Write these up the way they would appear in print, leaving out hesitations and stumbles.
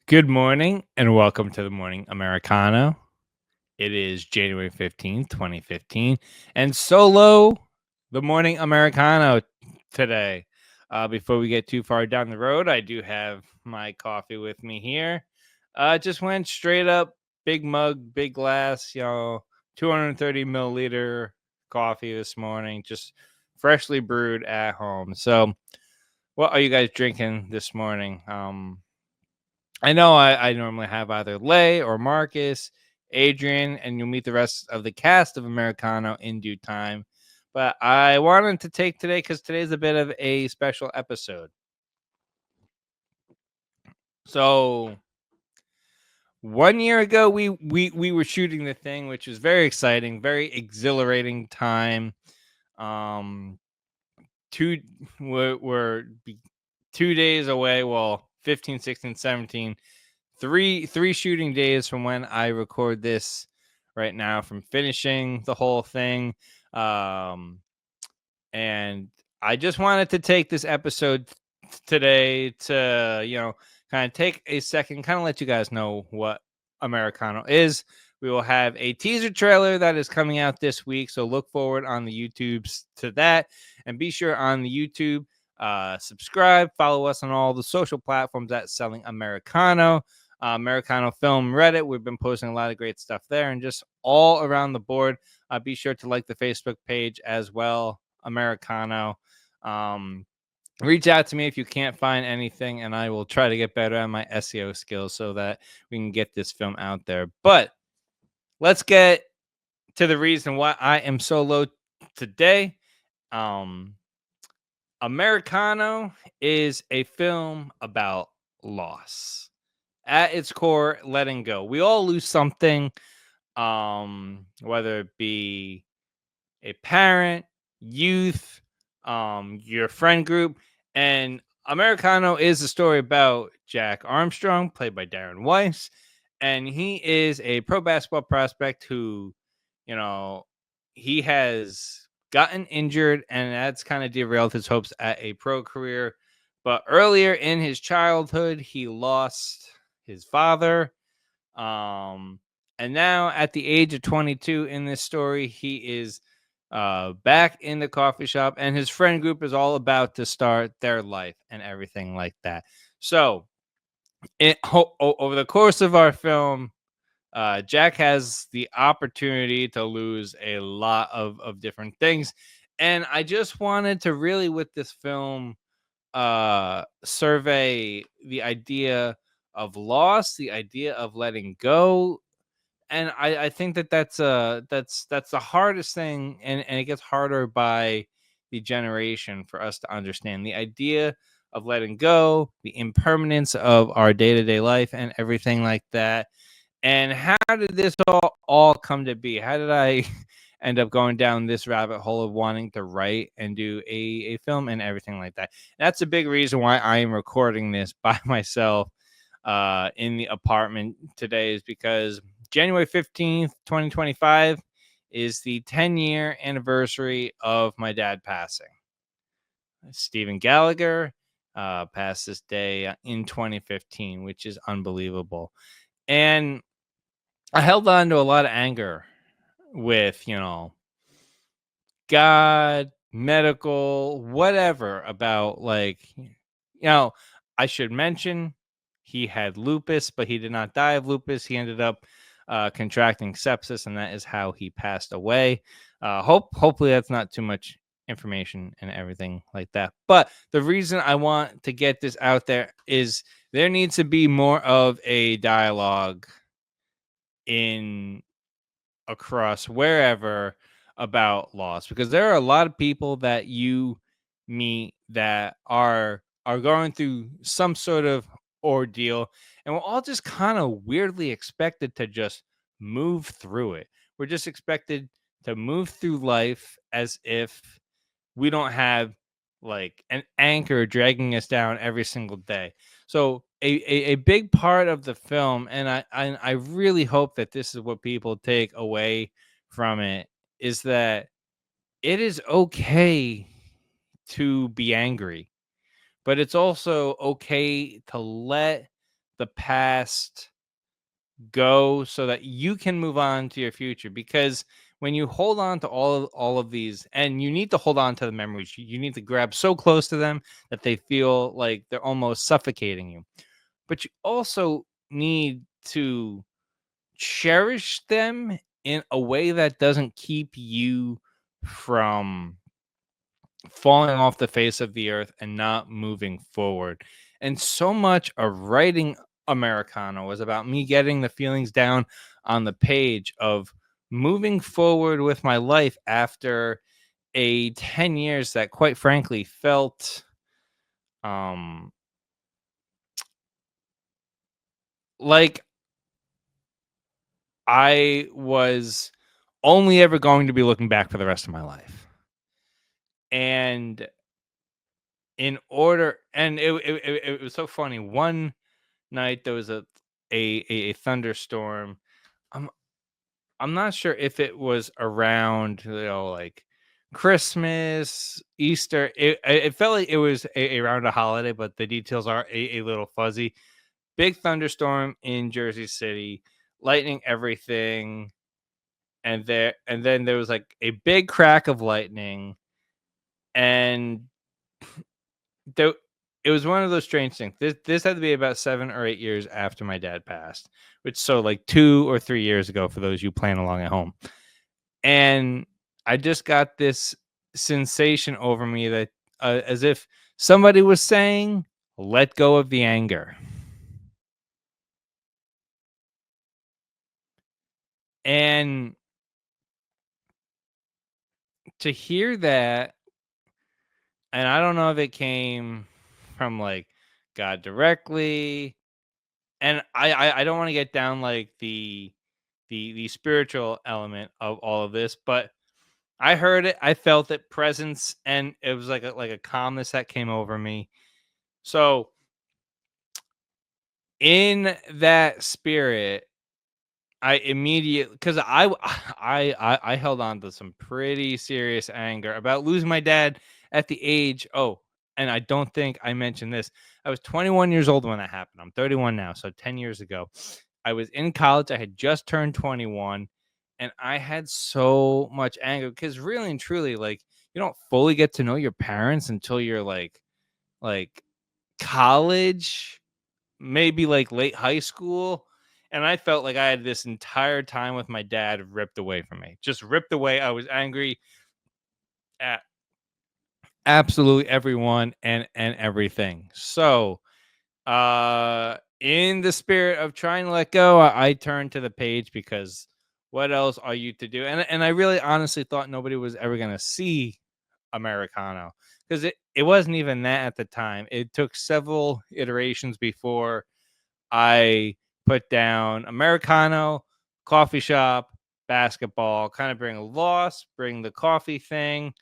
Good morning and welcome to the Morning Americano. It is January 15th, 2015, and solo the Morning Americano today. Before we get too far down the road, I do have my coffee with me here. Just went straight up, big mug, big glass, 230 milliliter coffee this morning, just freshly brewed at home. So, what are you guys drinking this morning? I know I normally have either Lay or Marcus, Adrian, and you'll meet the rest of the cast of Americano in due time. But I wanted to take today because today's a bit of a special episode. So 1 year ago, we were shooting the thing, which was very exciting, very exhilarating time. Um, two we're 2 days away. Well, 15, 16, 17 three shooting days from when I record this right now, from finishing the whole thing. Um, and I just wanted to take this episode today to, kind of take a second, kind of let you guys know what Americano is. We will have a teaser trailer that is coming out this week, so look forward on the YouTubes to that, and be sure on the YouTube, subscribe, follow us on all the social platforms at Selling Americano. Americano Film Reddit. We've been posting a lot of great stuff there, and just all around the board. Be sure to like the Facebook page as well, Americano. Um, Reach out to me if you can't find anything, and I will try to get better at my SEO skills so that we can get this film out there. But let's get to the reason why I am so low today. Um, Americano is a film about loss. At its core, letting go. We all lose something, whether it be a parent, youth, your friend group. And Americano is a story about Jack Armstrong, played by Darren Weiss. And he is a pro basketball prospect who, you know, he has gotten injured, and that's kind of derailed his hopes at a pro career. But earlier in his childhood, he lost his father. Um, and now at the age of 22 in this story, he is back in the coffee shop, and his friend group is all about to start their life and everything like that. So, over the course of our film, Jack has the opportunity to lose a lot of different things. And I just wanted to really, with this film, survey the idea of loss, the idea of letting go. And I think that's the hardest thing, and it gets harder by the generation for us to understand the idea of letting go, the impermanence of our day-to-day life and everything like that. And how did this all come to be? How did I end up going down this rabbit hole of wanting to write and do a film and everything like that? That's a big reason why I am recording this by myself in the apartment today, is because January 15th, 2025 is the 10-year anniversary of my dad passing. Stephen Gallagher passed this day in 2015, which is unbelievable. And I held on to a lot of anger with, God, medical, whatever, about, I should mention he had lupus, but he did not die of lupus. He ended up contracting sepsis, and that is how he passed away. Hopefully that's not too much information and everything like that. But the reason I want to get this out there is there needs to be more of a dialogue in across wherever about loss, because there are a lot of people that you meet that are going through some sort of ordeal, and we're all just kind of weirdly expected to just move through it. We're just expected to move through life as if we don't have like an anchor dragging us down every single day. So a big part of the film, and I really hope that this is what people take away from it, is that it is okay to be angry, but it's also okay to let the past go so that you can move on to your future, because when you hold on to all of these, and you need to hold on to the memories, you need to grab so close to them that they feel like they're almost suffocating you, but you also need to cherish them in a way that doesn't keep you from falling off the face of the earth and not moving forward. And so much of writing Americano was about me getting the feelings down on the page of moving forward with my life after a 10 years that quite frankly felt um like I was only ever going to be looking back for the rest of my life. And in order, and it was so funny. One night there was a thunderstorm. I'm I'm not sure if it was around, like Christmas, Easter. It felt like it was around a holiday, but the details are a little fuzzy. Big thunderstorm in Jersey City, lightning everything, and then there was like a big crack of lightning, and there it was one of those strange things. This had to be about 7 or 8 years after my dad passed, which, so like 2 or 3 years ago for those you playing along at home. And I just got this sensation over me that, as if somebody was saying, "Let go of the anger." And to hear that, and I don't know if it came from like God directly, and I don't want to get down like the spiritual element of all of this, but I heard it, I felt it, presence, and it was like a calmness that came over me. So in that spirit, I immediately, because I held on to some pretty serious anger about losing my dad at the age, and I don't think I mentioned this. I was 21 years old when that happened. I'm 31 now, so 10 years ago. I was in college. I had just turned 21, and I had so much anger because really and truly, like, you don't fully get to know your parents until you're like college, maybe like late high school. And I felt like I had this entire time with my dad ripped away from me, just ripped away. I was angry at absolutely everyone and everything. So, in the spirit of trying to let go, I turned to the page, because what else are you to do? And I really honestly thought nobody was ever gonna see Americano, because it wasn't even that at the time. It took several iterations before I put down Americano, coffee shop, basketball, kind of bring a loss, bring the coffee thing.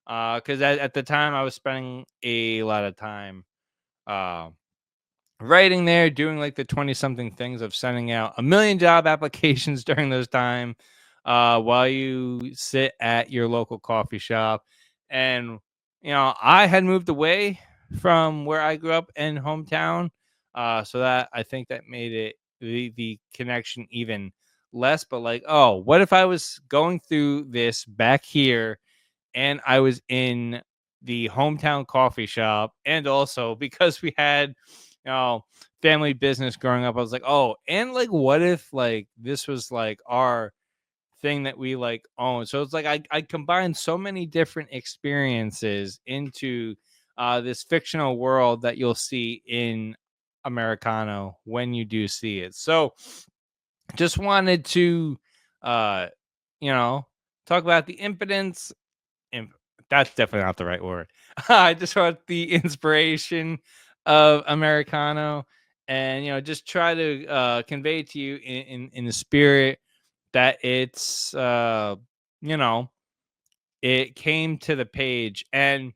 Because at the time I was spending a lot of time uh, writing there, doing like the 20 something things of sending out a million job applications during those time, while you sit at your local coffee shop. And, I had moved away from where I grew up in hometown. So that, I think that made it the connection even less. But like, oh, what if I was going through this back here and I was in the hometown coffee shop, and also because we had, family business growing up, I was like, oh, and like, what if like this was like our thing that we like own? So it's like I combined so many different experiences into this fictional world that you'll see in Americano when you do see it. So just wanted to, uh, you know, talk about the impotence, imp that's definitely not the right word. I just want the inspiration of Americano, and, just try to, convey to you in the spirit that you know, it came to the page. And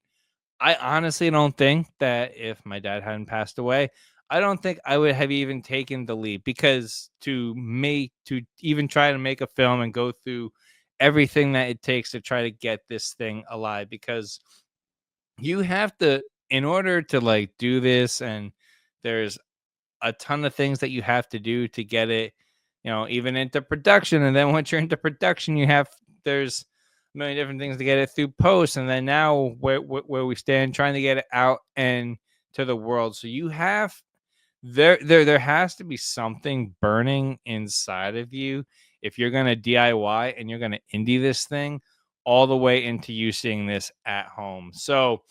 I honestly don't think that if my dad hadn't passed away, I don't think I would have even taken the leap, because to even try to make a film and go through everything that it takes to try to get this thing alive, because you have to, in order to like do this, and there's a ton of things that you have to do to get it, even into production. And then once you're into production, there's a million different things to get it through post. And then now where we stand trying to get it out and to the world. So you have there has to be something burning inside of you if you're going to DIY and you're going to indie this thing all the way into you seeing this at home. So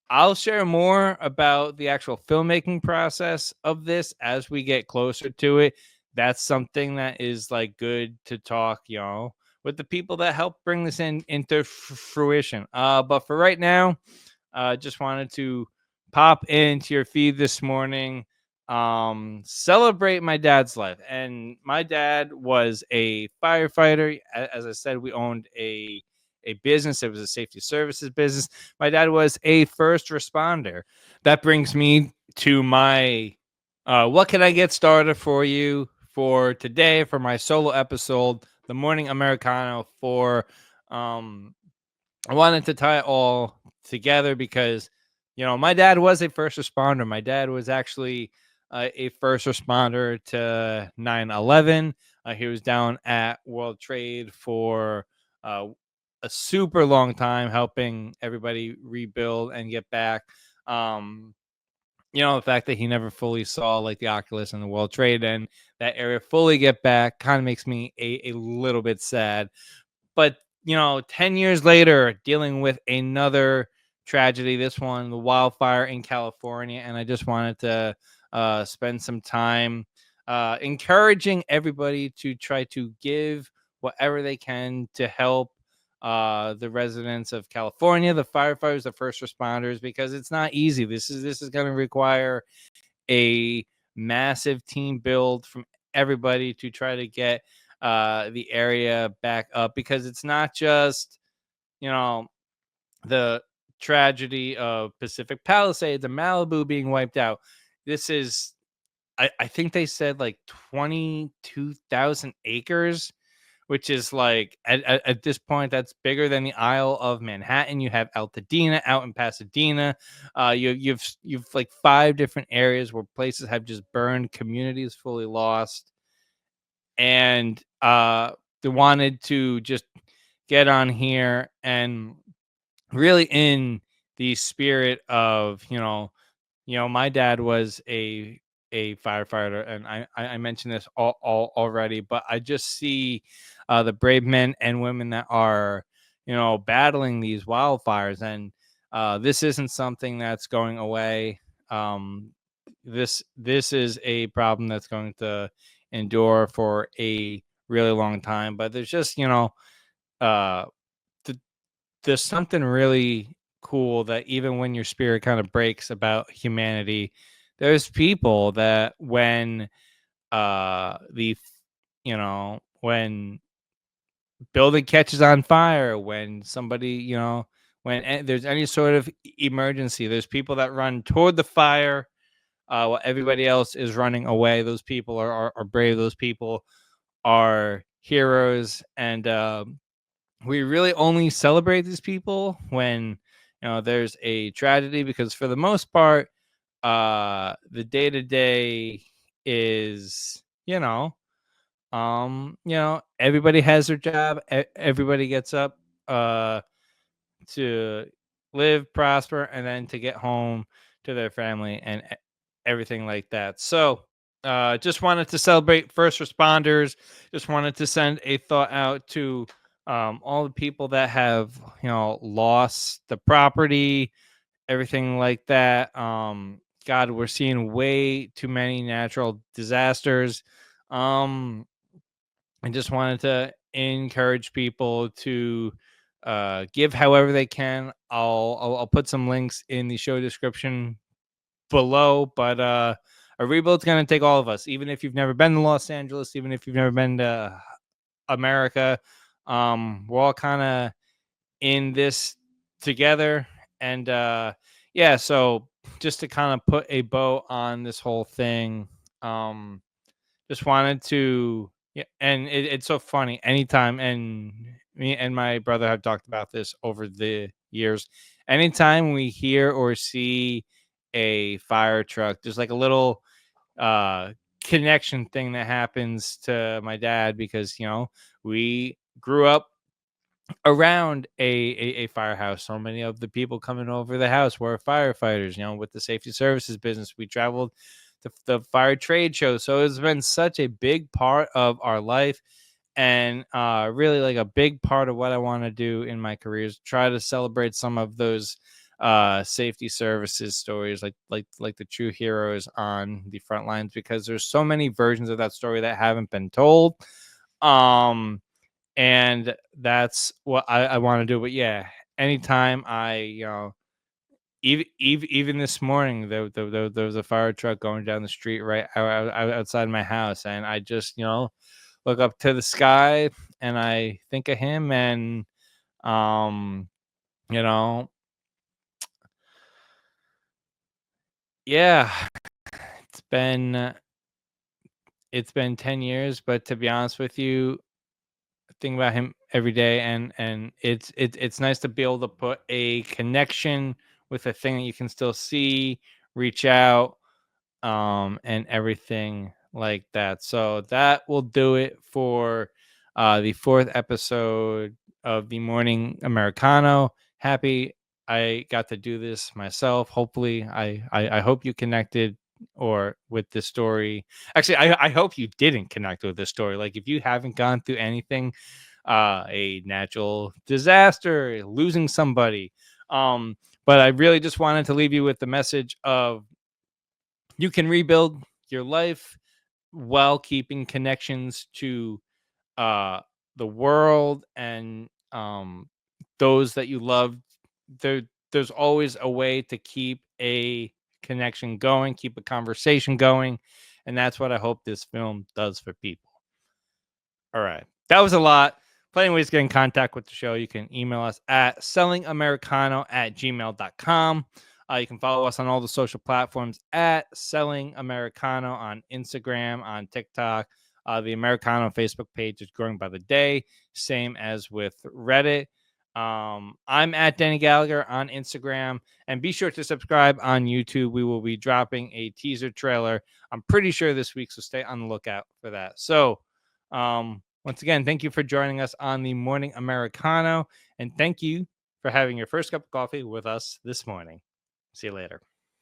I'll share more about the actual filmmaking process of this as we get closer to it. That's something that is like good to talk, with the people that help bring this into fruition. But for right now, just wanted to pop into your feed this morning, celebrate my dad's life. And my dad was a firefighter. As I said, we owned a business. It was a safety services business. My dad was a first responder. That brings me to my what can I get started for you for today for my solo episode, the Morning Americano. I wanted to tie it all together because, my dad was a first responder. My dad was actually a first responder to 9/11. He was down at World Trade for uh, a super long time, helping everybody rebuild and get back. Um, the fact that he never fully saw like the Oculus and the World Trade and that area fully get back kind of makes me a little bit sad. But 10 years later, dealing with another tragedy, this one, the wildfire in California. And I just wanted to spend some time encouraging everybody to try to give whatever they can to help the residents of California, the firefighters, the first responders, because it's not easy. This is going to require a massive team build from everybody to try to get the area back up, because it's not just the tragedy of Pacific Palisades and Malibu being wiped out. This is I think they said like 22,000 acres, which is like at this point that's bigger than the Isle of Manhattan. You have Altadena out in Pasadena. You've like 5 different areas where places have just burned, communities fully lost, and they wanted to just get on here and really in the spirit of my dad was a firefighter, and I mentioned this all already, but I just see the brave men and women that are battling these wildfires, and this isn't something that's going away. This is a problem that's going to endure for a really long time, but there's just uh there's something really cool that even when your spirit kind of breaks about humanity, there's people that when when building catches on fire, when somebody, when there's any sort of emergency, there's people that run toward the fire while everybody else is running away. Those people are brave. Those people are heroes. And we really only celebrate these people when there's a tragedy, because for the most part the day to day is everybody has their job, everybody gets up to live, prosper, and then to get home to their family and everything like that. So just wanted to celebrate first responders. Just wanted to send a thought out to all the people that have lost the property, everything like that. God, we're seeing way too many natural disasters. I just wanted to encourage people to give however they can. I'll put some links in the show description below, but a rebuild's going to take all of us, even if you've never been to Los Angeles, even if you've never been to America. We're all kind of in this together. And yeah, so just to kind of put a bow on this whole thing, just wanted to, yeah, and it's so funny anytime, and me and my brother have talked about this over the years. Anytime we hear or see a fire truck, there's like a little uh connection thing that happens to my dad, because we grew up around a firehouse. So many of the people coming over the house were firefighters. With the safety services business, we traveled to the fire trade show. So it's been such a big part of our life, and really like a big part of what I want to do in my career is try to celebrate some of those safety services stories, like the true heroes on the front lines, because there's so many versions of that story that haven't been told. And that's what I want to do. But yeah, anytime even this morning, there was a fire truck going down the street right outside my house, and I just look up to the sky and I think of him, and um you know yeah, it's been it's been 10 years, but to be honest with you, think about him every day, and it's nice to be able to put a connection with a thing that you can still see, reach out, and everything like that. So that will do it for the fourth episode of the Morning Americano. Happy I got to do this myself. Hopefully, I hope you connected or with this story. Actually, I hope you didn't connect with this story. Like, if you haven't gone through anything, a natural disaster, losing somebody, but I really just wanted to leave you with the message of you can rebuild your life while keeping connections to uh the world and those that you love. There's always a way to keep a connection going, keep a conversation going, and that's what I hope this film does for people. All right. That was a lot. Plenty of ways to get in contact with the show. You can email us at sellingamericano@gmail.com. You can follow us on all the social platforms at Selling Americano on Instagram, on TikTok. The Americano Facebook page is growing by the day, same as with Reddit. I'm at Deny Gallagher on Instagram, and be sure to subscribe on YouTube. We will be dropping a teaser trailer, I'm pretty sure, this week, so stay on the lookout for that. So, once again, thank you for joining us on the Morning Americano, and thank you for having your first cup of coffee with us this morning. See you later.